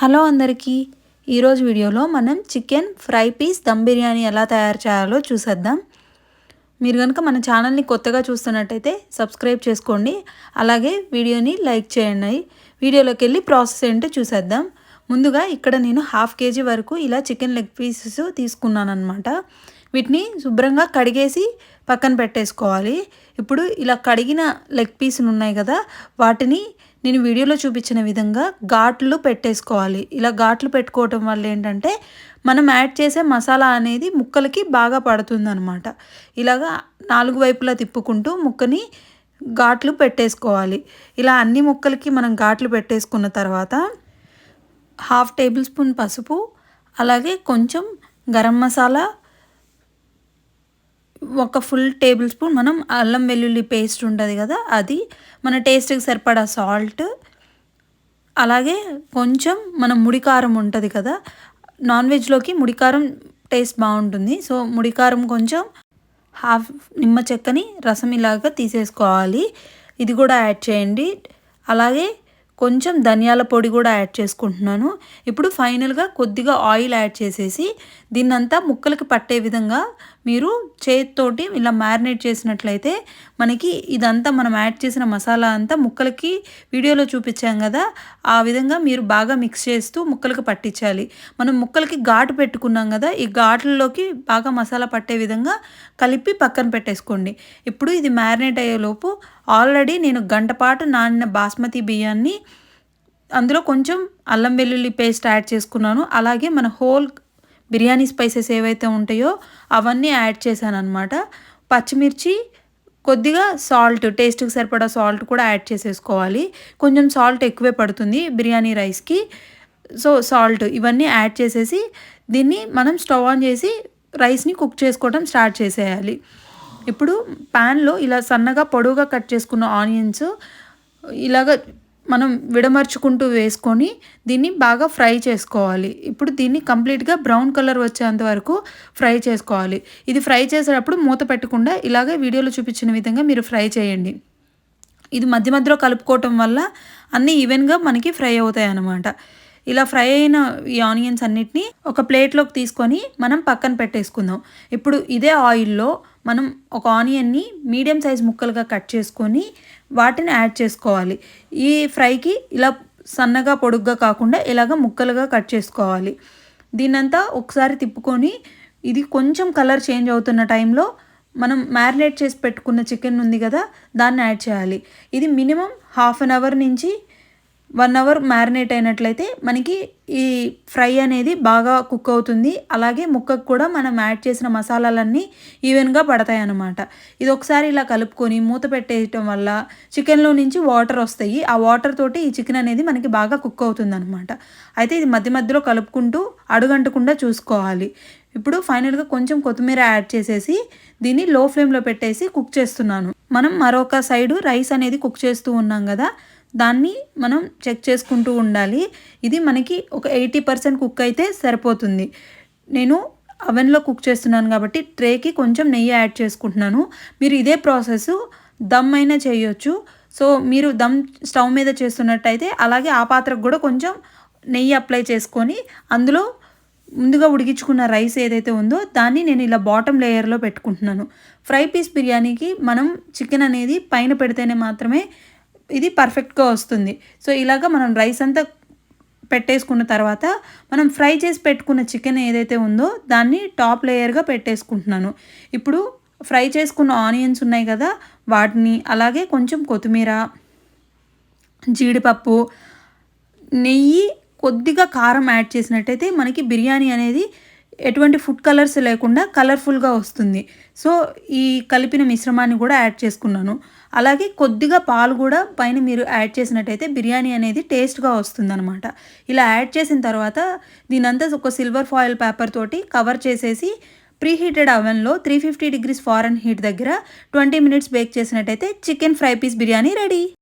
Hello అందరికీ ఈరోజు వీడియోలో మనం chicken fry piece dum biryani ఎలా తయారు చేయాలో చూసేద్దాం. మీరు కనుక మన ఛానల్ని కొత్తగా చూస్తున్నట్టయితే సబ్స్క్రైబ్ చేసుకోండి, అలాగే వీడియోని లైక్ చేయండి. వీడియోలోకి వెళ్ళి ప్రాసెస్ ఏంటో చూసేద్దాం. ముందుగా ఇక్కడ నేను 1/2 kg వరకు ఇలా చికెన్ లెగ్ పీసెస్ తీసుకున్నాను అనమాట. వీటిని శుభ్రంగా కడిగేసి పక్కన పెట్టేసుకోవాలి. ఇప్పుడు ఇలా కడిగిన లెగ్ పీసులు ఉన్నాయి కదా, వాటిని నేను వీడియోలో చూపించిన విధంగా ఘాట్లు పెట్టేసుకోవాలి. ఇలా ఘాట్లు పెట్టుకోవటం వల్ల ఏంటంటే మనం యాడ్ చేసే మసాలా అనేది ముక్కలకి బాగా పడుతుందన్నమాట. ఇలాగా 4 వైపులా తిప్పుకుంటూ ముక్కని ఘాట్లు పెట్టేసుకోవాలి. ఇలా అన్ని ముక్కలకి మనం ఘాట్లు పెట్టేసుకున్న తర్వాత 1/2 టేబుల్ స్పూన్ పసుపు, అలాగే కొంచెం గరం మసాలా, ఒక ఫుల్ టేబుల్ స్పూన్ మనం అల్లం వెల్లుల్లి పేస్ట్ ఉంటుంది కదా, అది మన టేస్ట్కి సరిపడా సాల్ట్, అలాగే కొంచెం మనం ముడికారం ఉంటుంది కదా, నాన్ వెజ్లోకి ముడికారం టేస్ట్ బాగుంటుంది. సో ముడికారం కొంచెం 1/2 నిమ్మ చెక్కని రసం ఇలాగా తీసేసుకోవాలి, ఇది కూడా యాడ్ చేయండి. అలాగే కొంచెం ధనియాల పొడి కూడా యాడ్ చేసుకుంటున్నాను. ఇప్పుడు ఫైనల్గా కొద్దిగా ఆయిల్ యాడ్ చేసేసి దీన్నంతా ముక్కలకి పట్టే విధంగా మీరు చేతితోటి ఇలా మ్యారినేట్ చేసినట్లయితే మనకి ఇదంతా మనం యాడ్ చేసిన మసాలా అంతా ముక్కలకి వీడియోలో చూపించాం కదా, ఆ విధంగా మీరు బాగా మిక్స్ చేస్తూ ముక్కలకి పట్టించాలి. మనం ముక్కలకి ఘాటు పెట్టుకున్నాం కదా, ఈ ఘాట్లలోకి బాగా మసాలా పట్టే విధంగా కలిపి పక్కన పెట్టేసుకోండి. ఇప్పుడు ఇది మ్యారినేట్ అయ్యేలోపు ఆల్రెడీ నేను గంట పాటు నానిన బాస్మతి బియ్యాన్ని అందులో కొంచెం అల్లం వెల్లుల్లి పేస్ట్ యాడ్ చేసుకున్నాను. అలాగే మన హోల్ బిర్యానీ స్పైసెస్ ఏవైతే ఉంటాయో అవన్నీ యాడ్ చేశాను అనమాట. పచ్చిమిర్చి, కొద్దిగా సాల్ట్, టేస్ట్కి సరిపడా సాల్ట్ కూడా యాడ్ చేసేసుకోవాలి. కొంచెం సాల్ట్ ఎక్కువే పడుతుంది బిర్యానీ రైస్కి, సో సాల్ట్ ఇవన్నీ యాడ్ చేసేసి దీన్ని మనం స్టవ్ ఆన్ చేసి రైస్ని కుక్ చేసుకోవడం స్టార్ట్ చేసేయాలి. ఇప్పుడు ప్యాన్లో ఇలా సన్నగా పొడవుగా కట్ చేసుకున్న ఆనియన్స్ ఇలాగ మనం విడమర్చుకుంటూ వేసుకొని దీన్ని బాగా ఫ్రై చేసుకోవాలి. ఇప్పుడు దీన్ని కంప్లీట్గా బ్రౌన్ కలర్ వచ్చేంత వరకు ఫ్రై చేసుకోవాలి. ఇది ఫ్రై చేసేటప్పుడు మూత పెట్టకుండా ఇలాగే వీడియోలో చూపించిన విధంగా మీరు ఫ్రై చేయండి. ఇది మధ్య మధ్యలో కలుపుకోవటం వల్ల అన్నీ ఈవెన్గా మనకి ఫ్రై అవుతాయి అన్నమాట. ఇలా ఫ్రై అయిన ఈ ఆనియన్స్ అన్నిటినీ ఒక ప్లేట్లోకి తీసుకొని మనం పక్కన పెట్టేసుకుందాం. ఇప్పుడు ఇదే ఆయిల్లో మనం ఒక ఆనియన్ని మీడియం సైజ్ ముక్కలుగా కట్ చేసుకొని వాటిని యాడ్ చేసుకోవాలి. ఈ ఫ్రైకి ఇలా సన్నగా పొడుగ్గా కాకుండా ఇలాగ ముక్కలుగా కట్ చేసుకోవాలి. దీన్నంతా ఒకసారి తిప్పుకొని ఇది కొంచెం కలర్ చేంజ్ అవుతున్న టైంలో మనం మ్యారినేట్ చేసి పెట్టుకున్న చికెన్ ఉంది కదా, దాన్ని యాడ్ చేయాలి. ఇది మినిమం 1/2 అవర్ నుంచి 1 అవర్ మ్యారినేట్ అయినట్లయితే మనకి ఈ ఫ్రై అనేది బాగా కుక్ అవుతుంది. అలాగే ముక్కకు కూడా మనం యాడ్ చేసిన మసాలాలన్నీ ఈవెన్గా పడతాయి అన్నమాట. ఇది ఒకసారి ఇలా కలుపుకొని మూత పెట్టేయటం వల్ల చికెన్లో నుంచి వాటర్ వస్తాయి. ఆ వాటర్ తోటి ఈ చికెన్ అనేది మనకి బాగా కుక్ అవుతుంది అనమాట. అయితే ఇది మధ్య మధ్యలో కలుపుకుంటూ అడుగంటకుండా చూసుకోవాలి. ఇప్పుడు ఫైనల్గా కొంచెం కొత్తిమీర యాడ్ చేసేసి దీన్ని లో ఫ్లేమ్లో పెట్టేసి కుక్ చేస్తున్నాను. మనం మరొక సైడు రైస్ అనేది కుక్ చేస్తూ ఉన్నాం కదా, దాన్ని మనం చెక్ చేసుకుంటూ ఉండాలి. ఇది మనకి ఒక 80% కుక్ అయితే సరిపోతుంది. నేను అవెన్లో కుక్ చేస్తున్నాను కాబట్టి ట్రేకి కొంచెం నెయ్యి యాడ్ చేసుకుంటున్నాను. మీరు ఇదే ప్రాసెస్ దమ్ అయినా చేయొచ్చు. సో మీరు దమ్ స్టవ్ మీద చేస్తున్నట్టయితే అలాగే ఆ పాత్రకు కూడా కొంచెం నెయ్యి అప్లై చేసుకొని అందులో ముందుగా ఉడికించుకున్న రైస్ ఏదైతే ఉందో దాన్ని నేను ఇలా బాటమ్ లేయర్లో పెట్టుకుంటున్నాను. ఫ్రై పీస్ బిర్యానీకి మనం చికెన్ అనేది పైన పెడితేనే మాత్రమే ఇది పర్ఫెక్ట్గా వస్తుంది. సో ఇలాగ మనం రైస్ అంతా పెట్టేసుకున్న తర్వాత మనం ఫ్రై చేసి పెట్టుకున్న చికెన్ ఏదైతే ఉందో దాన్ని టాప్ లేయర్గా పెట్టేసుకుంటున్నాను. ఇప్పుడు ఫ్రై చేసుకున్న ఆనియన్స్ ఉన్నాయి కదా, వాటిని అలాగే కొంచెం కొత్తిమీర, జీడిపప్పు, నెయ్యి, కొద్దిగా కారం యాడ్ చేసినట్టయితే మనకి బిర్యానీ అనేది ఎటువంటి ఫుడ్ కలర్స్ లేకుండా కలర్ఫుల్గా వస్తుంది. సో ఈ కలిపిన మిశ్రమాన్ని కూడా యాడ్ చేసుకున్నాను. అలాగే కొద్దిగా పాలు కూడా పైన మీరు యాడ్ చేసినట్టయితే బిర్యానీ అనేది టేస్ట్గా వస్తుందన్నమాట. ఇలా యాడ్ చేసిన తర్వాత దీనంతా ఒక సిల్వర్ ఫాయిల్ పేపర్ తోటి కవర్ చేసేసి ప్రీహీటెడ్ అవెన్లో 350 degrees ఫారెన్హీట్ దగ్గర 20 minutes బేక్ చేసినట్టయితే chicken fry piece biryani ready.